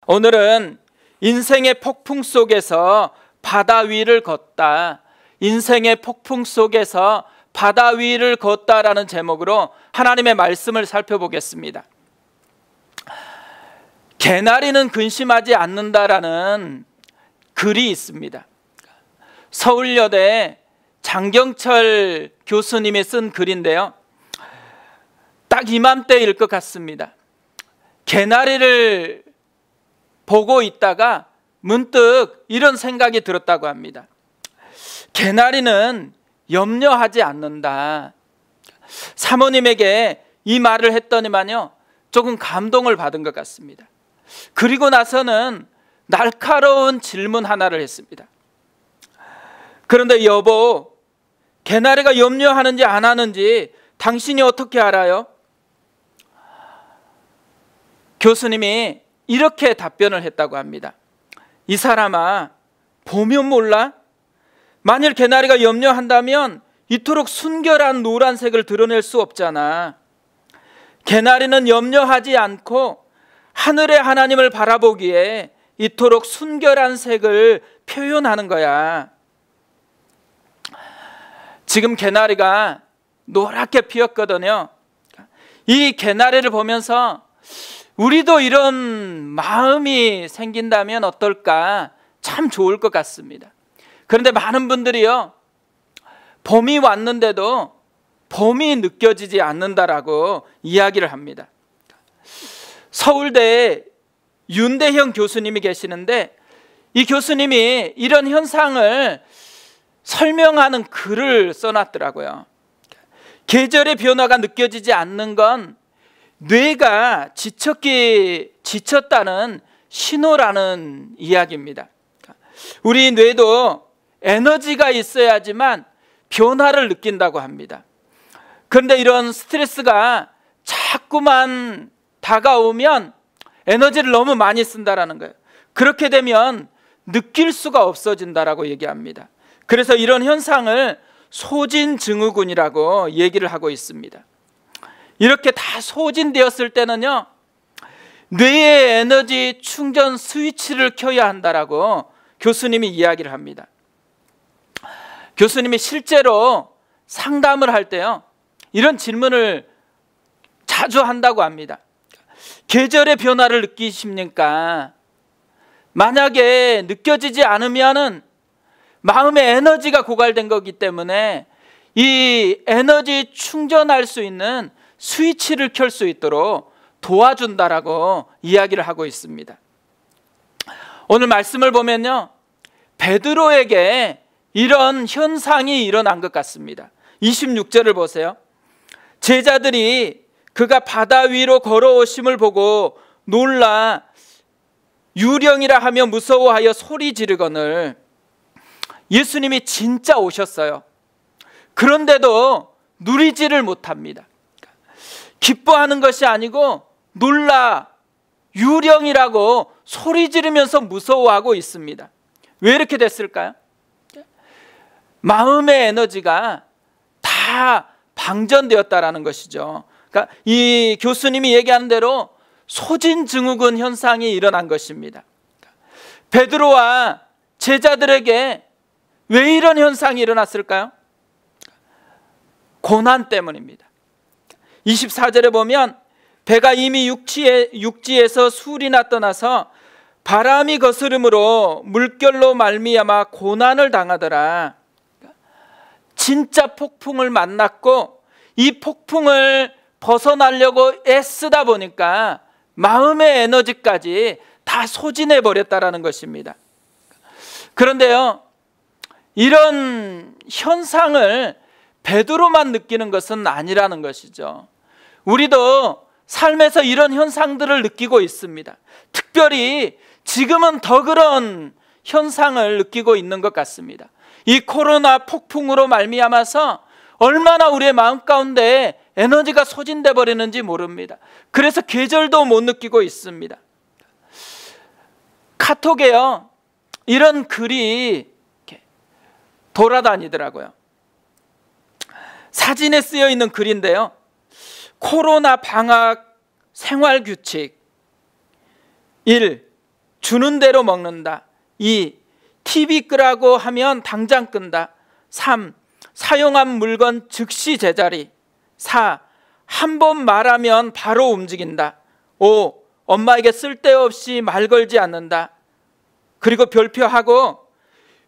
오늘은 인생의 폭풍 속에서 바다 위를 걷다, 인생의 폭풍 속에서 바다 위를 걷다라는 제목으로 하나님의 말씀을 살펴보겠습니다. 개나리는 근심하지 않는다라는 글이 있습니다. 서울여대 장경철 교수님이 쓴 글인데요, 딱 이맘때일 것 같습니다. 개나리를 보고 있다가 문득 이런 생각이 들었다고 합니다. 개나리는 염려하지 않는다. 사모님에게 이 말을 했더니만요, 조금 감동을 받은 것 같습니다. 그리고 나서는 날카로운 질문 하나를 했습니다. 그런데 여보, 개나리가 염려하는지 안 하는지 당신이 어떻게 알아요? 교수님이 이렇게 답변을 했다고 합니다. 이 사람아, 보면 몰라? 만일 개나리가 염려한다면 이토록 순결한 노란색을 드러낼 수 없잖아. 개나리는 염려하지 않고 하늘의 하나님을 바라보기에 이토록 순결한 색을 표현하는 거야. 지금 개나리가 노랗게 피었거든요. 이 개나리를 보면서 우리도 이런 마음이 생긴다면 어떨까? 참 좋을 것 같습니다. 그런데 많은 분들이요, 봄이 왔는데도 봄이 느껴지지 않는다라고 이야기를 합니다. 서울대에 윤대형 교수님이 계시는데, 이 교수님이 이런 현상을 설명하는 글을 써놨더라고요. 계절의 변화가 느껴지지 않는 건 뇌가 지쳤다는 신호라는 이야기입니다. 우리 뇌도 에너지가 있어야지만 변화를 느낀다고 합니다. 그런데 이런 스트레스가 자꾸만 다가오면 에너지를 너무 많이 쓴다라는 거예요. 그렇게 되면 느낄 수가 없어진다라고 얘기합니다. 그래서 이런 현상을 소진증후군이라고 얘기를 하고 있습니다. 이렇게 다 소진되었을 때는요, 뇌의 에너지 충전 스위치를 켜야 한다라고 교수님이 이야기를 합니다. 교수님이 실제로 상담을 할 때요, 이런 질문을 자주 한다고 합니다. 계절의 변화를 느끼십니까? 만약에 느껴지지 않으면은 마음의 에너지가 고갈된 거기 때문에 이 에너지 충전할 수 있는 스위치를 켤 수 있도록 도와준다라고 이야기를 하고 있습니다. 오늘 말씀을 보면요, 베드로에게 이런 현상이 일어난 것 같습니다. 26절을 보세요. 제자들이 그가 바다 위로 걸어오심을 보고 놀라 유령이라 하며 무서워하여 소리 지르거늘. 예수님이 진짜 오셨어요. 그런데도 누리지를 못합니다. 기뻐하는 것이 아니고 놀라 유령이라고 소리 지르면서 무서워하고 있습니다. 왜 이렇게 됐을까요? 마음의 에너지가 다 방전되었다라는 것이죠. 그러니까 이 교수님이 얘기하는 대로 소진증후군 현상이 일어난 것입니다. 베드로와 제자들에게 왜 이런 현상이 일어났을까요? 고난 때문입니다. 24절에 보면 배가 이미 육지에서 술이나 떠나서 바람이 거스름으로 물결로 말미암아 고난을 당하더라. 진짜 폭풍을 만났고 이 폭풍을 벗어나려고 애쓰다 보니까 마음의 에너지까지 다 소진해 버렸다라는 것입니다. 그런데요, 이런 현상을 베드로만 느끼는 것은 아니라는 것이죠. 우리도 삶에서 이런 현상들을 느끼고 있습니다. 특별히 지금은 더 그런 현상을 느끼고 있는 것 같습니다. 이 코로나 폭풍으로 말미암아서 얼마나 우리의 마음 가운데 에너지가 소진돼 버리는지 모릅니다. 그래서 계절도 못 느끼고 있습니다. 카톡에요, 이런 글이 돌아다니더라고요. 사진에 쓰여 있는 글인데요, 코로나 방학 생활규칙 1. 주는 대로 먹는다. 2. TV 끄라고 하면 당장 끈다. 3. 사용한 물건 즉시 제자리. 4. 한 번 말하면 바로 움직인다. 5. 엄마에게 쓸데없이 말 걸지 않는다. 그리고 별표하고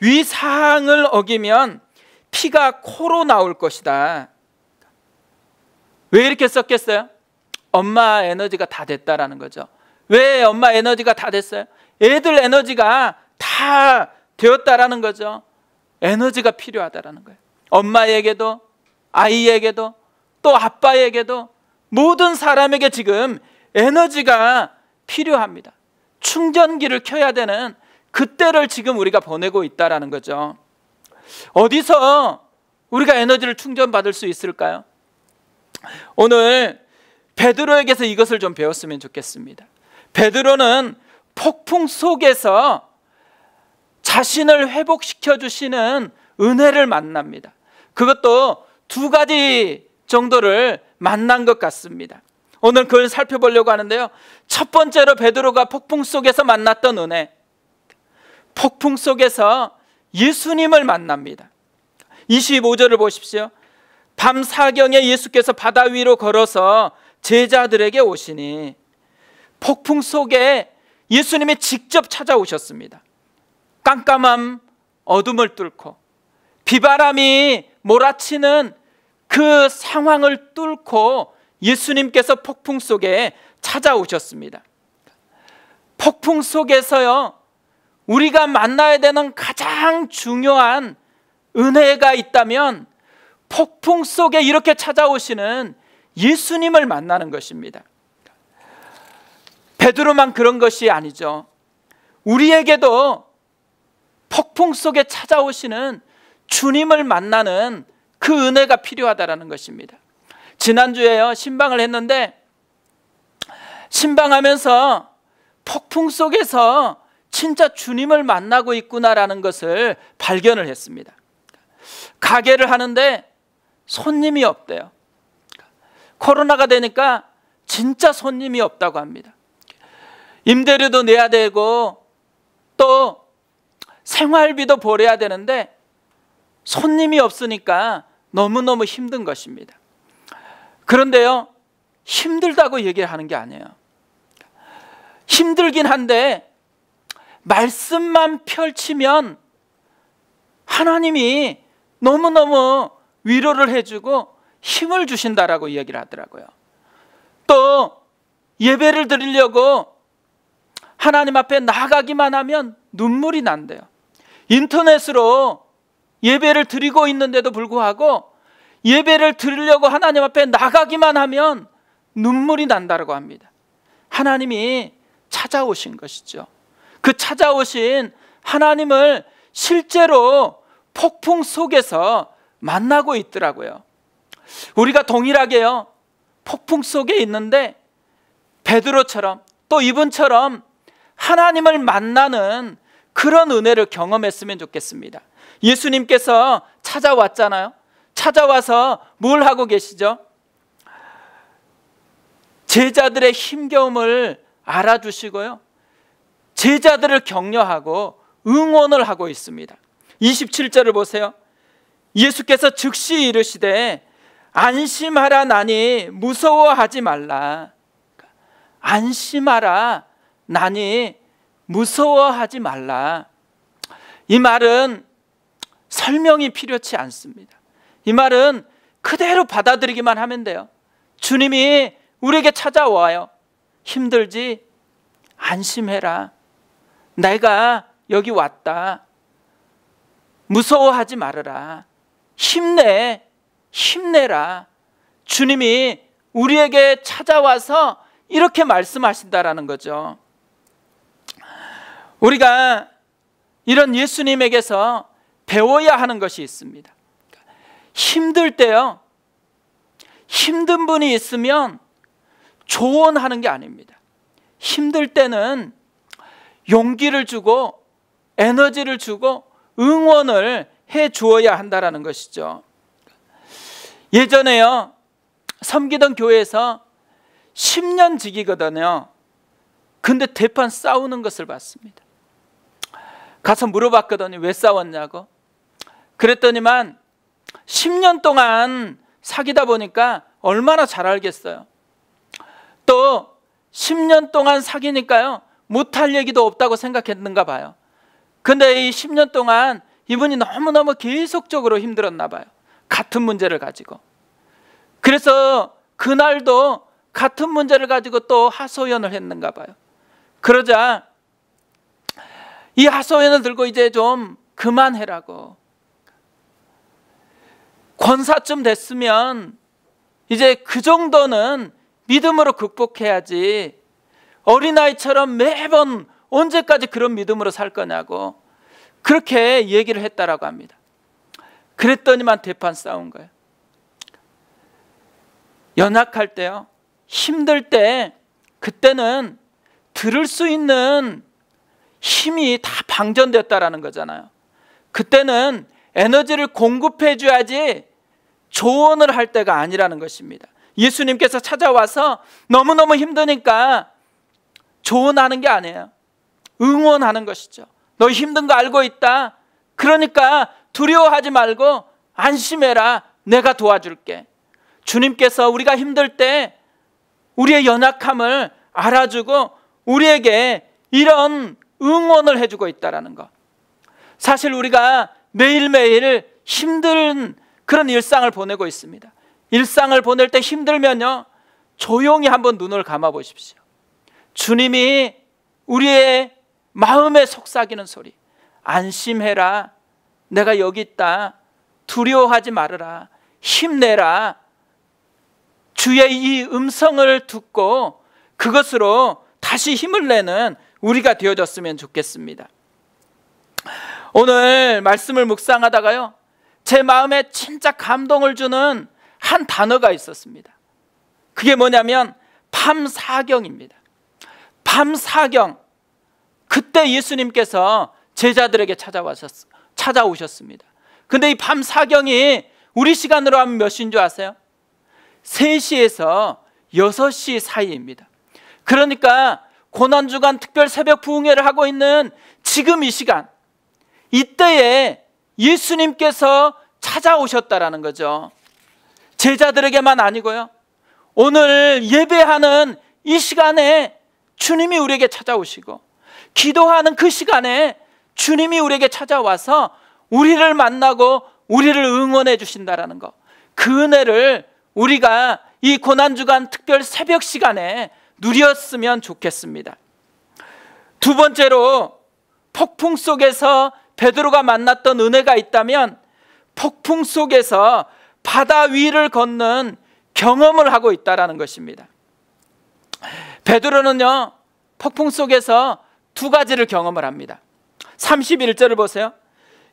위 사항을 어기면 피가 코로 나올 것이다. 왜 이렇게 썼겠어요? 엄마 에너지가 다 됐다라는 거죠. 왜 엄마 에너지가 다 됐어요? 애들 에너지가 다 되었다라는 거죠. 에너지가 필요하다라는 거예요. 엄마에게도, 아이에게도, 또 아빠에게도, 모든 사람에게 지금 에너지가 필요합니다. 충전기를 켜야 되는 그때를 지금 우리가 보내고 있다라는 거죠. 어디서 우리가 에너지를 충전받을 수 있을까요? 오늘 베드로에게서 이것을 좀 배웠으면 좋겠습니다. 베드로는 폭풍 속에서 자신을 회복시켜 주시는 은혜를 만납니다. 그것도 두 가지 정도를 만난 것 같습니다. 오늘 그걸 살펴보려고 하는데요. 첫 번째로 베드로가 폭풍 속에서 만났던 은혜, 폭풍 속에서 예수님을 만납니다. 25절을 보십시오. 밤 사경에 예수께서 바다 위로 걸어서 제자들에게 오시니, 폭풍 속에 예수님이 직접 찾아오셨습니다. 깜깜함 어둠을 뚫고 비바람이 몰아치는 그 상황을 뚫고 예수님께서 폭풍 속에 찾아오셨습니다. 폭풍 속에서요, 우리가 만나야 되는 가장 중요한 은혜가 있다면 폭풍 속에 이렇게 찾아오시는 예수님을 만나는 것입니다. 베드로만 그런 것이 아니죠. 우리에게도 폭풍 속에 찾아오시는 주님을 만나는 그 은혜가 필요하다라는 것입니다. 지난주에요, 신방을 했는데 신방하면서 폭풍 속에서 진짜 주님을 만나고 있구나라는 것을 발견을 했습니다. 가게를 하는데 손님이 없대요. 코로나가 되니까 진짜 손님이 없다고 합니다. 임대료도 내야 되고 또 생활비도 벌어야 되는데 손님이 없으니까 너무너무 힘든 것입니다. 그런데요, 힘들다고 얘기를 하는 게 아니에요. 힘들긴 한데 말씀만 펼치면 하나님이 너무너무 위로를 해주고 힘을 주신다라고 이야기를 하더라고요. 또 예배를 드리려고 하나님 앞에 나가기만 하면 눈물이 난대요. 인터넷으로 예배를 드리고 있는데도 불구하고 예배를 드리려고 하나님 앞에 나가기만 하면 눈물이 난다고 합니다. 하나님이 찾아오신 것이죠. 그 찾아오신 하나님을 실제로 폭풍 속에서 만나고 있더라고요. 우리가 동일하게요, 폭풍 속에 있는데 베드로처럼 또 이분처럼 하나님을 만나는 그런 은혜를 경험했으면 좋겠습니다. 예수님께서 찾아왔잖아요. 찾아와서 뭘 하고 계시죠? 제자들의 힘겨움을 알아주시고요, 제자들을 격려하고 응원을 하고 있습니다. 27절을 보세요. 예수께서 즉시 이르시되 안심하라 나니 무서워하지 말라. 안심하라 나니 무서워하지 말라. 이 말은 설명이 필요치 않습니다. 이 말은 그대로 받아들이기만 하면 돼요. 주님이 우리에게 찾아와요. 힘들지? 안심해라. 내가 여기 왔다. 무서워하지 말아라. 힘내라. 주님이 우리에게 찾아와서 이렇게 말씀하신다라는 거죠. 우리가 이런 예수님에게서 배워야 하는 것이 있습니다. 힘들 때요, 힘든 분이 있으면 조언하는 게 아닙니다. 힘들 때는 용기를 주고 에너지를 주고 응원을 해 주어야 한다라는 것이죠. 예전에요, 섬기던 교회에서 10년 직이거든요. 근데 대판 싸우는 것을 봤습니다. 가서 물어봤거든요. 왜 싸웠냐고. 그랬더니만 10년 동안 사귀다 보니까 얼마나 잘 알겠어요. 또 10년 동안 사귀니까요, 못할 얘기도 없다고 생각했는가 봐요. 근데 이 10년 동안 이분이 너무너무 계속적으로 힘들었나 봐요. 같은 문제를 가지고. 그래서 그날도 같은 문제를 가지고 또 하소연을 했는가 봐요. 그러자 이 하소연을 들고 이제 좀 그만해라고, 권사쯤 됐으면 이제 그 정도는 믿음으로 극복해야지, 어린아이처럼 매번 언제까지 그런 믿음으로 살 거냐고 그렇게 얘기를 했다라고 합니다. 그랬더니만 대판 싸운 거예요. 연약할 때요, 힘들 때, 그때는 들을 수 있는 힘이 다 방전됐다라는 거잖아요. 그때는 에너지를 공급해 줘야지 조언을 할 때가 아니라는 것입니다. 예수님께서 찾아와서 너무너무 힘드니까 조언하는 게 아니에요. 응원하는 것이죠. 너 힘든 거 알고 있다. 그러니까 두려워하지 말고 안심해라. 내가 도와줄게. 주님께서 우리가 힘들 때 우리의 연약함을 알아주고 우리에게 이런 응원을 해주고 있다는 것. 사실 우리가 매일매일 힘든 그런 일상을 보내고 있습니다. 일상을 보낼 때 힘들면요, 조용히 한번 눈을 감아 보십시오. 주님이 우리의 마음에 속삭이는 소리, 안심해라, 내가 여기 있다, 두려워하지 말아라, 힘내라, 주의 이 음성을 듣고 그것으로 다시 힘을 내는 우리가 되어졌으면 좋겠습니다. 오늘 말씀을 묵상하다가요, 제 마음에 진짜 감동을 주는 한 단어가 있었습니다. 그게 뭐냐면 밤사경입니다. 밤사경. 그때 예수님께서 제자들에게 찾아오셨습니다. 근데 이 밤사경이 우리 시간으로 하면 몇 시인 줄 아세요? 3시에서 6시 사이입니다. 그러니까 고난주간 특별 새벽 부흥회를 하고 있는 지금 이 시간, 이때에 예수님께서 찾아오셨다라는 거죠. 제자들에게만 아니고요, 오늘 예배하는 이 시간에 주님이 우리에게 찾아오시고, 기도하는 그 시간에 주님이 우리에게 찾아와서 우리를 만나고 우리를 응원해 주신다라는 것, 그 은혜를 우리가 이 고난주간 특별 새벽 시간에 누렸으면 좋겠습니다. 두 번째로, 폭풍 속에서 베드로가 만났던 은혜가 있다면 폭풍 속에서 바다 위를 걷는 경험을 하고 있다는 것입니다. 베드로는요, 폭풍 속에서 2가지를 경험을 합니다. 31절을 보세요.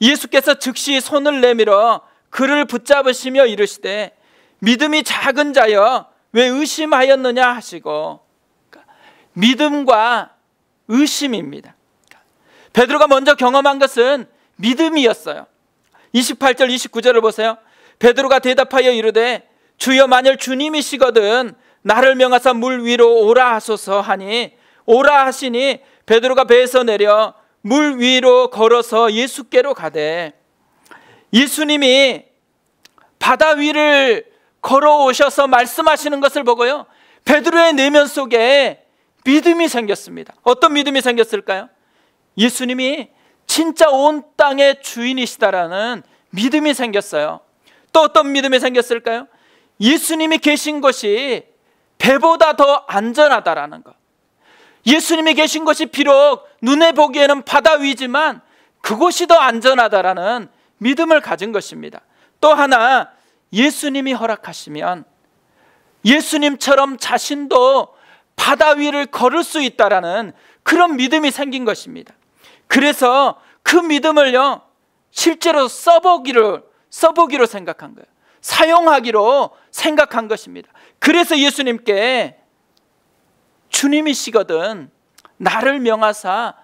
예수께서 즉시 손을 내밀어 그를 붙잡으시며 이르시되 믿음이 작은 자여 왜 의심하였느냐 하시고, 믿음과 의심입니다. 베드로가 먼저 경험한 것은 믿음이었어요. 28절 29절을 보세요. 베드로가 대답하여 이르되 주여 만일 주님이시거든 나를 명하사 물 위로 오라 하소서 하니, 오라 하시니 베드로가 배에서 내려 물 위로 걸어서 예수께로 가되, 예수님이 바다 위를 걸어오셔서 말씀하시는 것을 보고요, 베드로의 내면 속에 믿음이 생겼습니다. 어떤 믿음이 생겼을까요? 예수님이 진짜 온 땅의 주인이시다라는 믿음이 생겼어요. 또 어떤 믿음이 생겼을까요? 예수님이 계신 곳이 배보다 더 안전하다라는 것. 예수님이 계신 곳이 비록 눈에 보기에는 바다 위지만 그곳이 더 안전하다라는 믿음을 가진 것입니다. 또 하나, 예수님이 허락하시면 예수님처럼 자신도 바다 위를 걸을 수 있다라는 그런 믿음이 생긴 것입니다. 그래서 그 믿음을요, 실제로 써보기로 생각한 거예요. 사용하기로 생각한 것입니다. 그래서 예수님께 주님이시거든 나를 명하사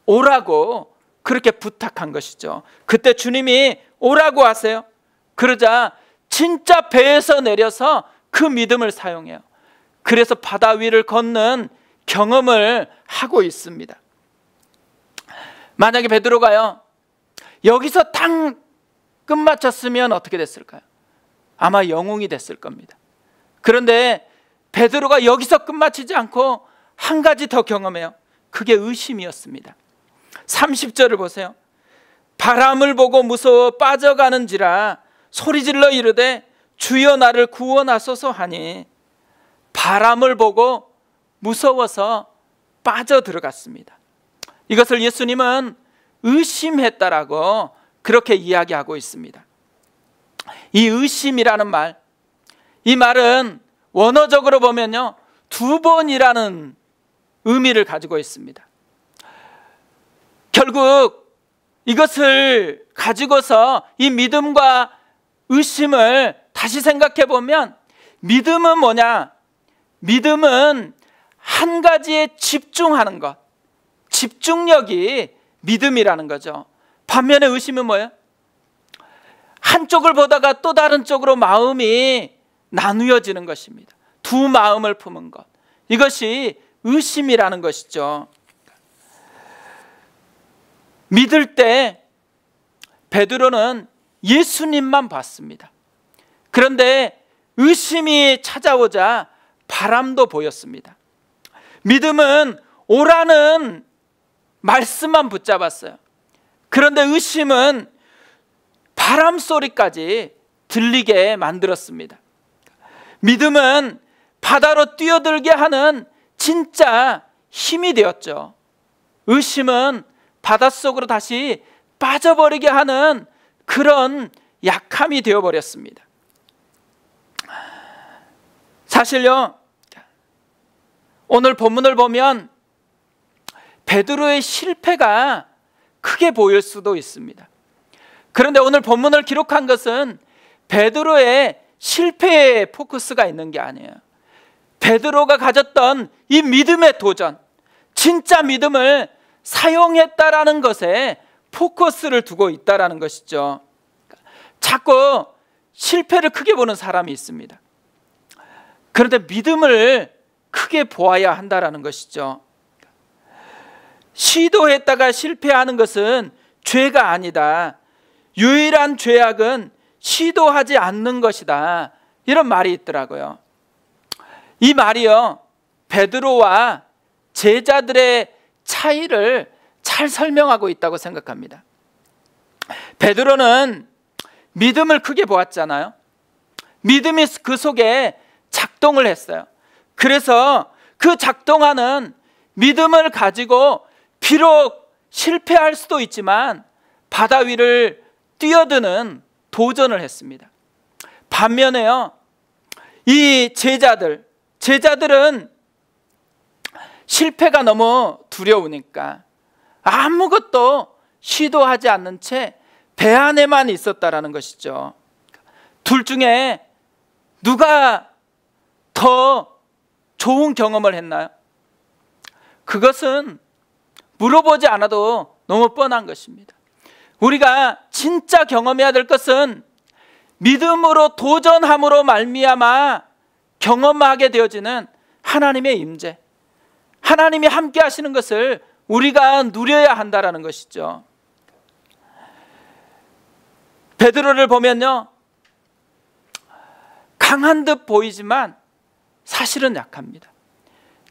오라고 그렇게 부탁한 것이죠. 그때 주님이 오라고 하세요. 그러자 진짜 배에서 내려서 그 믿음을 사용해요. 그래서 바다 위를 걷는 경험을 하고 있습니다. 만약에 베드로가요 여기서 딱 끝마쳤으면 어떻게 됐을까요? 아마 영웅이 됐을 겁니다. 그런데 베드로가 여기서 끝마치지 않고 한 가지 더 경험해요. 그게 의심이었습니다. 30절을 보세요. 바람을 보고 무서워 빠져가는지라 소리질러 이르되 주여 나를 구원하소서 하니 바람을 보고 무서워서 빠져들어갔습니다. 이것을 예수님은 의심했다라고 그렇게 이야기하고 있습니다. 이 의심이라는 말, 이 말은 원어적으로 보면요 2번이라는 의미를 가지고 있습니다. 결국 이것을 가지고서 이 믿음과 의심을 다시 생각해 보면 믿음은 뭐냐? 믿음은 한 가지에 집중하는 것, 집중력이 믿음이라는 거죠. 반면에 의심은 뭐예요? 한쪽을 보다가 또 다른 쪽으로 마음이 나누어지는 것입니다. 두 마음을 품은 것, 이것이 의심이라는 것이죠. 믿을 때 베드로는 예수님만 봤습니다. 그런데 의심이 찾아오자 바람도 보였습니다. 믿음은 오라는 말씀만 붙잡았어요. 그런데 의심은 바람 소리까지 들리게 만들었습니다. 믿음은 바다로 뛰어들게 하는 진짜 힘이 되었죠. 의심은 바닷속으로 다시 빠져버리게 하는 그런 약함이 되어버렸습니다. 사실요 오늘 본문을 보면 베드로의 실패가 크게 보일 수도 있습니다. 그런데 오늘 본문을 기록한 것은 베드로의 실패에 포커스가 있는 게 아니에요. 베드로가 가졌던 이 믿음의 도전, 진짜 믿음을 사용했다라는 것에 포커스를 두고 있다라는 것이죠. 자꾸 실패를 크게 보는 사람이 있습니다. 그런데 믿음을 크게 보아야 한다라는 것이죠. 시도했다가 실패하는 것은 죄가 아니다. 유일한 죄악은 시도하지 않는 것이다. 이런 말이 있더라고요. 이 말이요 베드로와 제자들의 차이를 잘 설명하고 있다고 생각합니다. 베드로는 믿음을 크게 보았잖아요. 믿음이 그 속에 작동을 했어요. 그래서 그 작동하는 믿음을 가지고 비록 실패할 수도 있지만 바다 위를 뛰어드는 도전을 했습니다. 반면에요 이 제자들은 실패가 너무 두려우니까 아무것도 시도하지 않는 채 배 안에만 있었다라는 것이죠. 둘 중에 누가 더 좋은 경험을 했나요? 그것은 물어보지 않아도 너무 뻔한 것입니다. 우리가 진짜 경험해야 될 것은 믿음으로 도전함으로 말미암아 경험하게 되어지는 하나님의 임재, 하나님이 함께 하시는 것을 우리가 누려야 한다는 것이죠. 베드로를 보면요 강한 듯 보이지만 사실은 약합니다.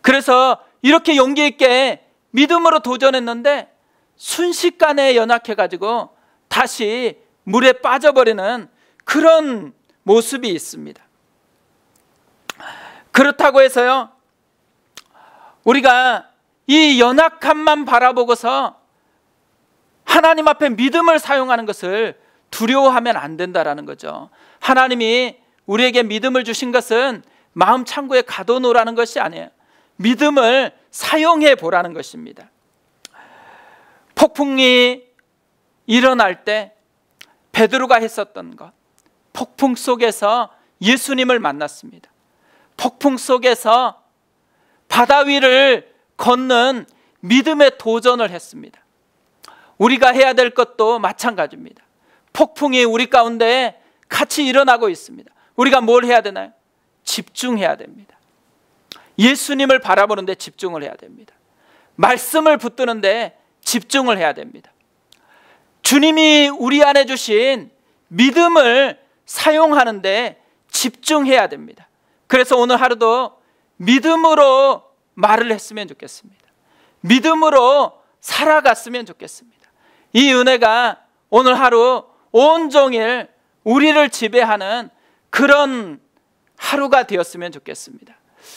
그래서 이렇게 용기 있게 믿음으로 도전했는데 순식간에 연약해가지고 다시 물에 빠져버리는 그런 모습이 있습니다. 그렇다고 해서요 우리가 이 연약함만 바라보고서 하나님 앞에 믿음을 사용하는 것을 두려워하면 안 된다라는 거죠. 하나님이 우리에게 믿음을 주신 것은 마음 창고에 가둬놓으라는 것이 아니에요. 믿음을 사용해 보라는 것입니다. 폭풍이 일어날 때 베드로가 했었던 것, 폭풍 속에서 예수님을 만났습니다. 폭풍 속에서 바다 위를 걷는 믿음의 도전을 했습니다. 우리가 해야 될 것도 마찬가지입니다. 폭풍이 우리 가운데 같이 일어나고 있습니다. 우리가 뭘 해야 되나요? 집중해야 됩니다. 예수님을 바라보는 데 집중을 해야 됩니다. 말씀을 붙드는 데 집중을 해야 됩니다. 주님이 우리 안에 주신 믿음을 사용하는 데 집중해야 됩니다. 그래서 오늘 하루도 믿음으로 말을 했으면 좋겠습니다. 믿음으로 살아갔으면 좋겠습니다. 이 은혜가 오늘 하루 온종일 우리를 지배하는 그런 하루가 되었으면 좋겠습니다.